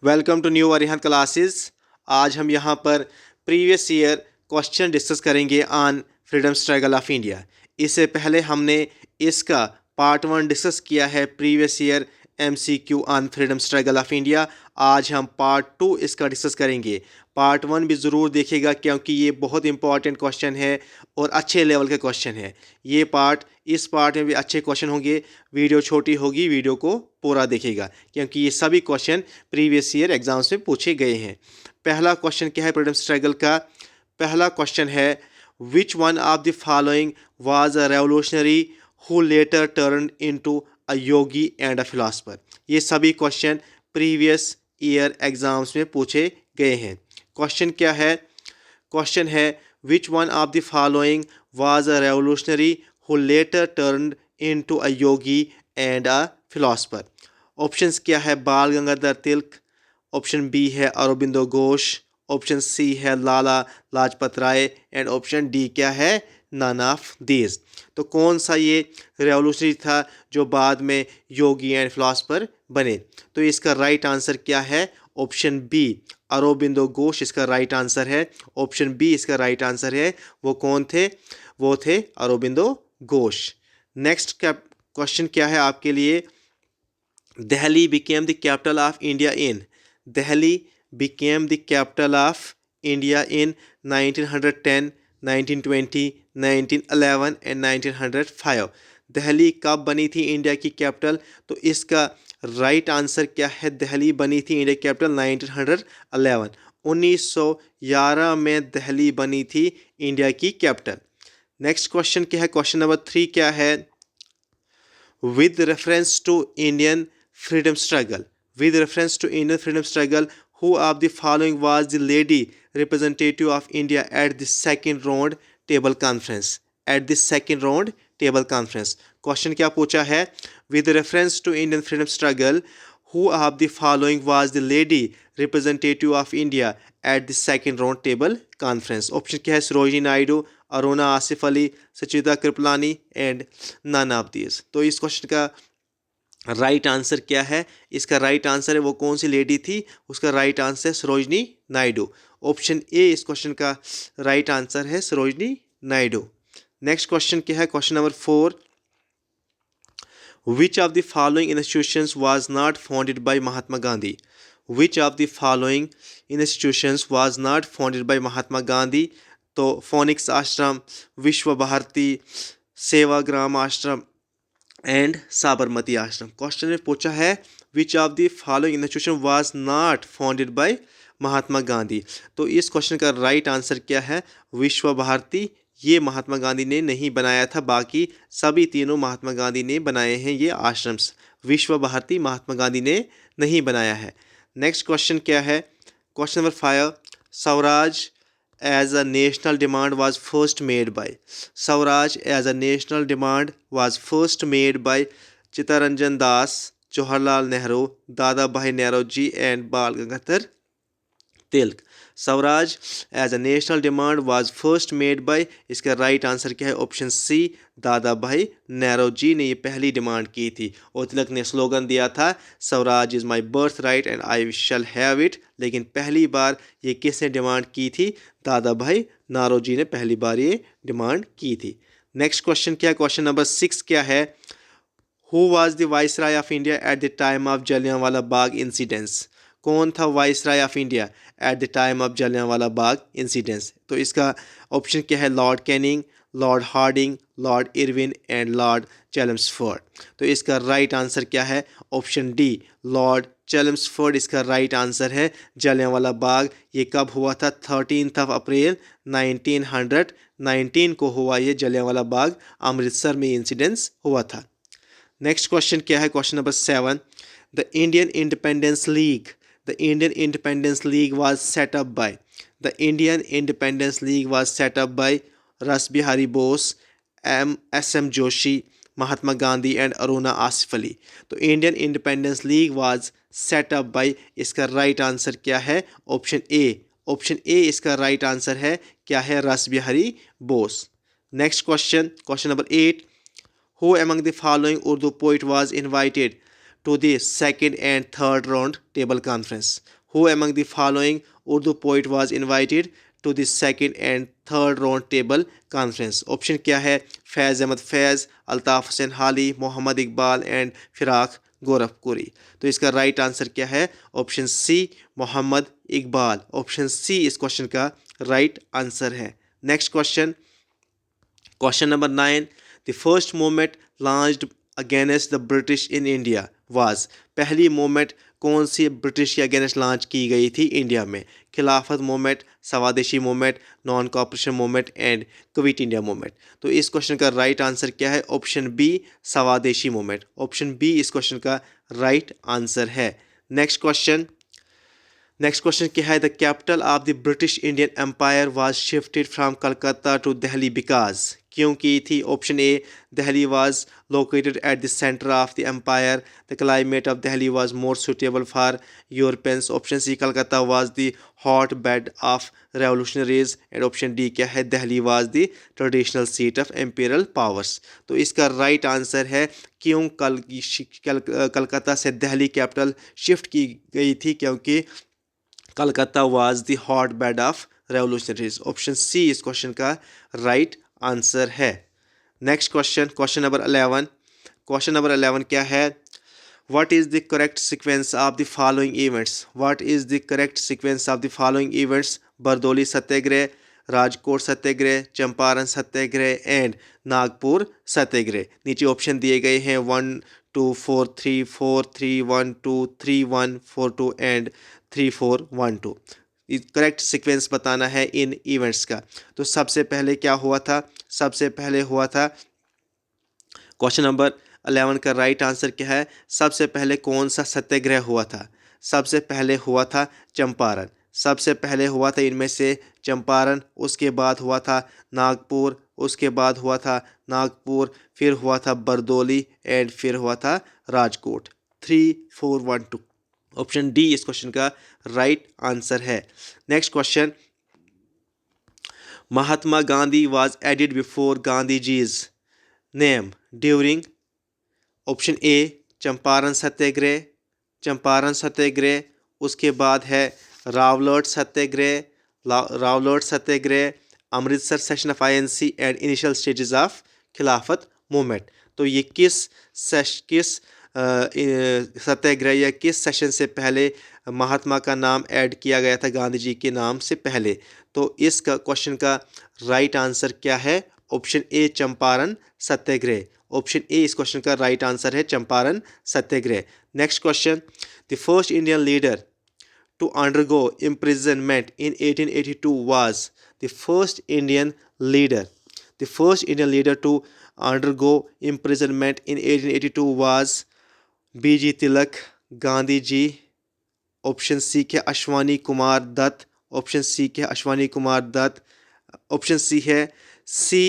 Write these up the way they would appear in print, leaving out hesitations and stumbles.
Welcome to New Arihant Classes. आज हम यहाँ पर प्रीवियस ईयर क्वेश्चन डिस्कस करेंगे on freedom struggle of India. इससे पहले हमने इसका पार्ट 1 डिस्कस किया है, previous year MCQ on freedom struggle of India. आज हम पार्ट 2 इसका डिस्कस करेंगे। पार्ट 1 भी ज़रूर देखिएगा क्योंकि ये बहुत इंपॉर्टेंट क्वेश्चन है और अच्छे लेवल के क्वेश्चन है। इस पार्ट में भी अच्छे क्वेश्चन होंगे। वीडियो छोटी होगी, वीडियो को पूरा देखिएगा क्योंकि ये सभी क्वेश्चन प्रीवियस ईयर एग्जाम्स में पूछे गए हैं। पहला क्वेश्चन क्या है फ्रीडम स्ट्रगल का? पहला क्वेश्चन है, which one of the following was a revolutionary who letter turn into a Yogi and a philosopher. ये सभी क्वेश्चन प्रीवियस ईयर एग्जाम्स में पूछे गए हैं। क्वेश्चन क्या है? क्वेश्चन है, which one of the following was a revolutionary who letter turn into a Yogi and a philosopher. Options क्या है? बाल गंगाधर तिलक, ऑप्शन बी है अरबिंदो घोष, ऑप्शन सी है Lala Lajpat Rai and option D क्या है? None of these. तो कौन सा ये रेवोल्यूशनरी था जो बाद में योगी एंड फिलोसफर बने? तो इसका राइट आंसर क्या है? ऑप्शन बी अरबिंदो घोष इसका राइट आंसर है। ऑप्शन बी इसका राइट आंसर है। वो कौन थे? वो थे अरबिंदो घोष। नेक्स्ट क्वेश्चन क्या है आपके लिए? Delhi became the capital of India in. Delhi became the capital of India in 1910, 1920, 1911 and 1905. Delhi कब बनी थी इंडिया की कैपिटल? तो इसका राइट आंसर क्या है? दिल्ली बनी थी इंडिया की कैपिटल 1911। 1911 में दिल्ली बनी थी इंडिया की कैपिटल। नेक्स्ट क्वेश्चन क्या है? क्वेश्चन नंबर 3 क्या है? with reference to Indian freedom struggle. With reference to Indian freedom struggle, who of the following was the lady representative of India at the second round table conference? At the second round table conference. Question क्या पूछा है? With reference to Indian freedom struggle, who of the following was the lady representative of India at the second round table conference? Option क्या है? Sarojini Naidu, Aruna Asaf Ali, Sucheta Kripalani and none of these. तो इस question का right answer क्या है? इसका राइट आंसर है वो कौन सी लेडी थी? उसका राइट आंसर है सरोजिनी नायडू। ऑप्शन ए इस क्वेश्चन का राइट आंसर है, सरोजिनी नायडू। नेक्स्ट क्वेश्चन क्या है? Question number 4, which of the following institutions was not founded by Mahatma Gandhi? Which of the following institutions was not founded by Mahatma Gandhi? तो phoenix आश्रम, विश्व भारती, सेवाग्राम आश्रम and Sabarmati आश्रम। Question में पूछा है which of the following institution was not founded by Mahatma Gandhi. तो इस क्वेश्चन का राइट आंसर क्या है? विश्व भारती। ये महात्मा गांधी ने नहीं बनाया था, बाकी सभी तीनों महात्मा गांधी ने बनाए हैं ये आश्रम्स। विश्व भारती महात्मा गांधी ने नहीं बनाया है। नेक्स्ट क्वेश्चन क्या है? Question number 5, Swaraj as a national demand was first made by. Swaraj as a national demand was first made by Chittaranjan Das, Jawaharlal Nehru, Dada Bhai Nauroji and Bal Gangadhar Tilak. Swaraj as a national demand was first made by, इसका right answer क्या है? Option सी दादा भाई नेहरूजी ने ये पहली demand की थी। और तिलक ने स्लोगन दिया था Swaraj is my birth right and I shall have it. लेकिन पहली बार ये किसने डिमांड की थी? दादा भाई नारोजी ने पहली बार ये डिमांड की थी। नेक्स्ट क्वेश्चन क्या है? क्वेश्चन नंबर 6 क्या है? Who was the viceroy of India at the time of Jallianwala Bagh incidents. कौन था viceroy of India at the time of Jallianwala Bagh incidents? तो इसका ऑप्शन क्या है? Lord Canning, Lord Hardinge, Lord Irwin and Lord Chelmsford. तो इसका राइट आंसर क्या है? ऑप्शन डी लॉर्ड चैल्मस्फोर्ड इसका राइट आंसर है। जलियांवाला बाग ये कब हुआ था? 13 अप्रैल 1919 को हुआ ये जलियांवाला बाग, अमृतसर में इंसिडेंस हुआ था। नेक्स्ट क्वेश्चन क्या है? Question number 7, the Indian independence league. The Indian Independence League was set up by. The Indian Independence League was set up by Ras Bihari Bose, S.M. Joshi, Mahatma Gandhi and Aruna Asif Ali. तो Indian Independence League was set up by, इसका right answer क्या है? Option A. Option A इसका right answer है। क्या है? रस Bihari Bose. Next question, question number 8, who among the following Urdu poet was invited to the second and third round table conference? Who among the following Urdu poet was invited to the second and third round table conference? Option क्या है? फैज़ अहमद फैज़, अल्ताफ़ हुसैन हाली, Mohammad Iqbal and Firaq Gorakhpuri. तो इसका right answer क्या है? Option C, Mohammad Iqbal. Option C इस question का right answer है। Next question, question number 9, the first movement launched against the British in India was. पहली मूवमेंट कौन सी ब्रिटिश के अगेंस्ट लॉन्च की गई थी इंडिया में? Khilafat movement, Swadeshi movement, non cooperation movement and quit India movement. तो इस क्वेश्चन का राइट आंसर क्या है? Option B, Swadeshi movement. Option B इस क्वेश्चन का राइट आंसर है। नेक्स्ट क्वेश्चन, नेक्स्ट क्वेश्चन क्या है? The capital of the British Indian empire was shifted from Calcutta to Delhi because. क्यों की थी? Option A, Delhi was located at the centre of the empire, the climate of Delhi was more suitable for Europeans. Option C, Calcutta was the hot bed of revolutionaries. And option D क्या है? Delhi was the traditional seat of imperial powers. तो इसका right answer है क्यों कलकत्ता से Delhi capital shift की गई थी? क्योंकि Calcutta was the hot bed of revolutionaries. Option C इस क्वेश्चन का राइट आंसर है। Next question, question number 11, question number 11 क्या है? What is the correct sequence of the following events? What is the correct sequence of the following events? Bardoli Satyagraha, Rajkot Satyagraha, Champaran Satyagraha and Nagpur Satyagraha. नीचे option दिए गए हैं 1 2 4 3 4 3 1 2 3 1 4 2 and 3 4 1 2। Correct sequence बताना है इन events का। तो सबसे पहले क्या हुआ था? सबसे पहले हुआ था, क्वेश्चन नंबर 11 का राइट आंसर क्या है? सबसे पहले कौन सा सत्याग्रह हुआ था? सबसे पहले हुआ था चंपारण। सबसे पहले हुआ था इनमें से चंपारण, उसके बाद हुआ था नागपुर, उसके बाद हुआ था नागपुर, फिर हुआ था बरदौली एंड फिर हुआ था राजकोट। 3 4 1 2। ऑप्शन डी इस क्वेश्चन का राइट आंसर है। Next question, Mahatma Gandhi was added before Gandhi ji's name during. Option A, Champaran Satyagraha, Champaran Satyagraha, उसके बाद है Rowlatt Satyagraha, Rowlatt Satyagraha, Amritsar session of INC and initial stages of Khilafat movement. तो ये किस सत्याग्रह या किस सेशन से पहले महात्मा का नाम ऐड किया गया था गांधी जी के नाम से पहले? तो इस क्वेश्चन का राइट आंसर क्या है? Option A, Champaran Satyagraha. Option A इस क्वेश्चन का राइट आंसर है, Champaran Satyagraha. Next question, the first Indian leader to undergo imprisonment in 1882 was the first Indian leader. The first Indian leader to undergo imprisonment in 1882 was B.G. Tilak, Gandhi ji. Option C के Ashwini Kumar Dutt. Option C के Ashwini Kumar Dutt. Option C है C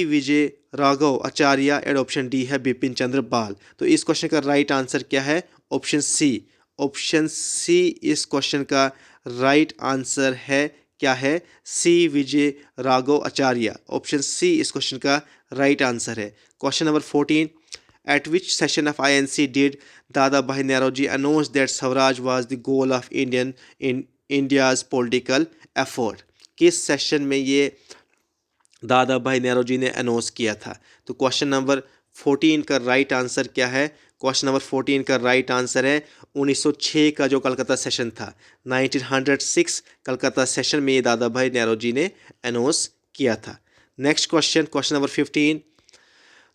Vijayaraghavachariar and option D है बिपिन चंद्र पाल। तो इस question का right answer क्या है? Option सी। Option C इस क्वेश्चन का राइट आंसर है, क्या है? सी विजय राघव आचार्य। ऑप्शन सी इस क्वेश्चन का राइट आंसर है। Question number 14, at which session of INC did Dadabhai Naoroji announce that Swaraj was the goal of India's political effort? किस सेशन में ये दादा भाई नौरोजी ने अनाउंस किया था? तो क्वेश्चन नंबर 14 का राइट आंसर क्या है? क्वेश्चन नंबर 14 का राइट आंसर है 1906 का जो कलकत्ता सेशन था, 1906 कलकत्ता सेशन में ये दादा भाई नौरोजी ने अनाउंस किया था। Next question, question number 15,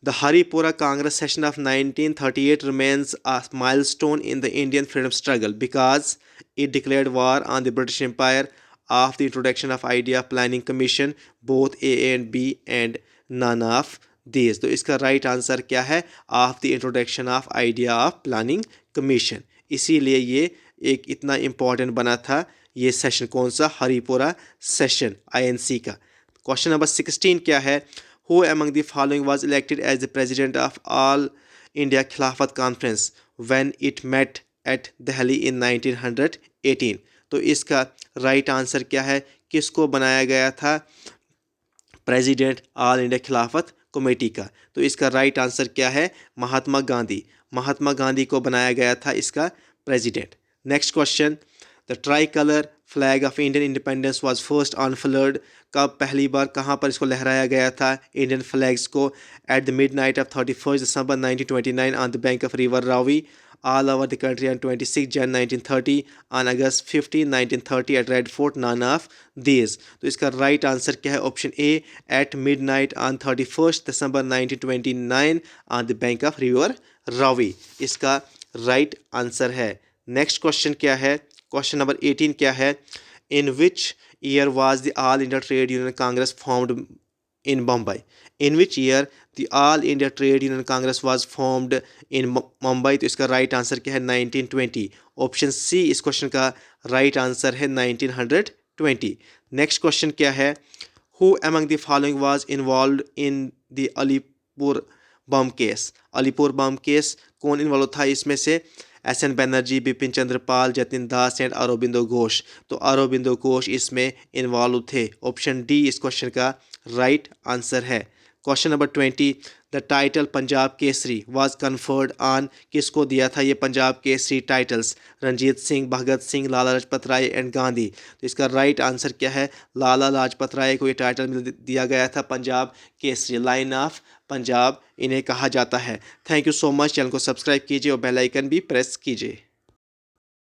the Haripura Congress session of 1938 remains a milestone in the Indian freedom struggle because it declared war on the British Empire of the introduction of idea planning commission, both A and B and none of these। तो इसका right answer क्या है? Of the introduction of idea of planning commission. इसीलिए ये एक इतना important बना था ये सेशन। कौन सा? हरिपुरा सेशन आईएनसी का। क्वेश्चन नंबर 16 क्या है? Who among the following was elected as the president of All India Khilafat conference when it met at Delhi in 1918? तो इसका राइट आंसर क्या है? किसको बनाया गया था प्रेसिडेंट ऑल इंडिया खिलाफत कमेटी का। तो इसका राइट आंसर क्या है? महात्मा गांधी। महात्मा गांधी को बनाया गया था इसका president. Next question, the tricolour flag of Indian independence was first unfurled. कब पहली बार कहाँ पर इसको लहराया गया था इंडियन फ्लैग्स को? At the midnight of 31 December 1929 on the bank of river Ravi, all over the country on 26 Jan 1930, on August 15 1930 at Red Fort, none of these। तो इसका राइट आंसर क्या है? Option A, at midnight on 31 December 1929 on the bank of river Ravi इसका right answer है। Next question क्या है? Question number 18 क्या है? In which year was the All India Trade Union Congress formed in Mumbai? In which year the All India Trade Union Congress was formed in Mumbai? तो इसका right answer क्या है? 1920। Option C इस question का right answer है 1920। Next question क्या है? Who among the following was involved in the Alipur bomb case? Alipur bomb case कौन इन्वॉल्व था इसमें से? एस.एन. बनर्जी, बिपिन चंद्र पाल, जतिन दास एंड अरबिंदो घोष। तो अरबिंदो घोष इसमें इन्वॉल्व थे। ऑप्शन डी इस क्वेश्चन का राइट आंसर है। Question number 20, the title Punjab Kesari was conferred on, किसको दिया था ये पंजाब केसरी टाइटल्स? रंजीत सिंह, भगत सिंह, लाला लाजपत राय एंड गांधी। तो इसका राइट आंसर क्या है? लाला लाजपत राय को ये टाइटल दिया गया था पंजाब केसरी, लाइन ऑफ पंजाब इन्हें कहा जाता है। Thank you so much. Channel को सब्सक्राइब कीजिए और बेल आइकन भी प्रेस कीजिए।